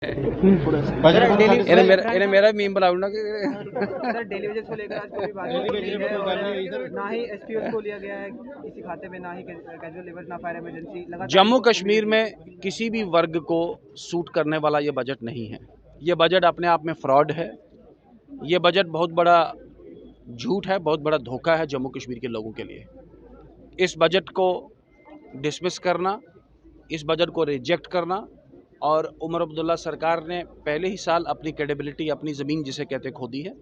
इन्हें मेरा मीम बनाओ ना कि सर डेली वेजेस को लेकर आज कोई बात नहीं है और ना ही एसपीओ को लिया गया है किसी खाते में, ना ही कैजुअल लेबर, ना फायर इमरजेंसी। जम्मू कश्मीर में किसी भी वर्ग को सूट करने वाला ये बजट नहीं है। ये बजट अपने आप में फ्रॉड है। ये बजट बहुत बड़ा झूठ है, बहुत बड़ा धोखा है जम्मू कश्मीर के लोगों के लिए। इस बजट को डिसमिस करना, इस बजट को रिजेक्ट करना, और उमर अब्दुल्ला सरकार ने पहले ही साल अपनी क्रेडिबिलिटी, अपनी ज़मीन जिसे कहते खो दी है।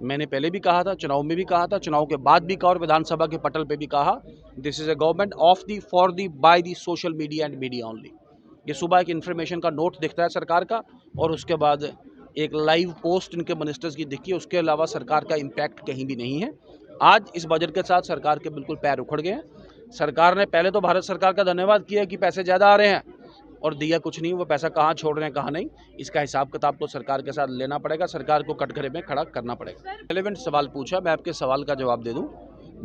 मैंने पहले भी कहा था, चुनाव में भी कहा था, चुनाव के बाद भी कहा और विधानसभा के पटल पे भी कहा, this is a government of the, for the, by the social media and media only. ये सुबह एक इन्फॉर्मेशन का नोट दिखता है सरकार का, और उसके बाद एक लाइव पोस्ट इनके मिनिस्टर्स की दिखी है। उसके अलावा सरकार का इम्पैक्ट कहीं भी नहीं है। आज इस बजट के साथ सरकार के बिल्कुल पैर उखड़ गए हैं। सरकार ने पहले तो भारत सरकार का धन्यवाद किया कि पैसे ज़्यादा आ रहे हैं, और दिया कुछ नहीं। वो पैसा कहाँ छोड़ रहे हैं, कहाँ नहीं, इसका हिसाब किताब तो सरकार के साथ लेना पड़ेगा। सरकार को कटघरे में खड़ा करना पड़ेगा। रेलेवेंट सवाल पूछा, मैं आपके सवाल का जवाब दे दूं।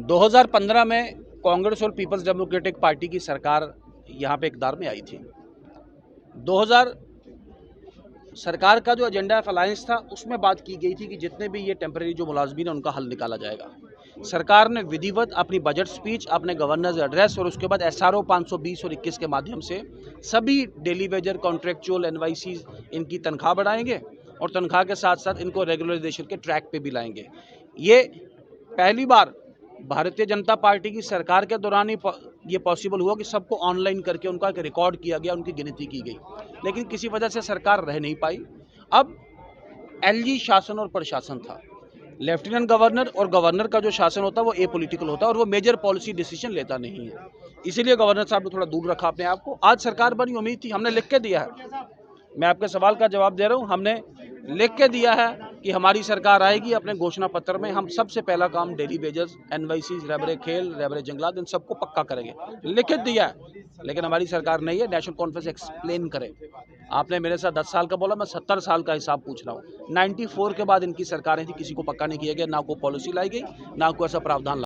2015 में कांग्रेस और पीपल्स डेमोक्रेटिक पार्टी की सरकार यहाँ पे इक़्तिदार में आई थी। 2000 सरकार का जो एजेंडा ऑफ अलायंस था, उसमें बात की गई थी कि जितने भी ये टेम्परेरी जो मुलाजमीन है उनका हल निकाला जाएगा। सरकार ने विधिवत अपनी बजट स्पीच, अपने गवर्नर्स एड्रेस और उसके बाद SRO 520 और 21 के माध्यम से सभी डेली वेजर, कॉन्ट्रेक्चुअल, एनवाईसीज, इनकी तनख्वाह बढ़ाएंगे और तनख्वाह के साथ साथ इनको रेगुलराइजेशन के ट्रैक पे भी लाएंगे। ये पहली बार भारतीय जनता पार्टी की सरकार के दौरान ही ये पॉसिबल हुआ कि सबको ऑनलाइन करके उनका एक रिकॉर्ड किया गया, उनकी गिनती की गई, लेकिन किसी वजह से सरकार रह नहीं पाई। अब LG शासन और प्रशासन था। लेफ्टिनेंट गवर्नर और गवर्नर का जो शासन होता है वो एपॉलिटिकल होता है और वो मेजर पॉलिसी डिसीजन लेता नहीं है। इसीलिए गवर्नर साहब ने थोड़ा दूर रखा अपने आप को। आज सरकार बनी, उम्मीद थी, हमने लिख के दिया है। मैं आपके सवाल का जवाब दे रहा हूँ। हमने लिख के दिया है कि हमारी सरकार आएगी। अपने घोषणा पत्र में हम सबसे पहला काम डेली वेजेस, एनवाईसीज, रेबरे खेल, रेबरे जंगलात, इन सबको पक्का करेंगे। लिख के दिया है, लेकिन हमारी सरकार नहीं है। नेशनल कॉन्फ्रेंस एक्सप्लेन करे। आपने मेरे साथ 10 साल का बोला, मैं 70 साल का हिसाब पूछ रहा हूँ। 94 के बाद इनकी सरकारें थी, किसी को पक्का नहीं किया गया, ना कोई पॉलिसी लाई गई, ना कोई ऐसा प्रावधान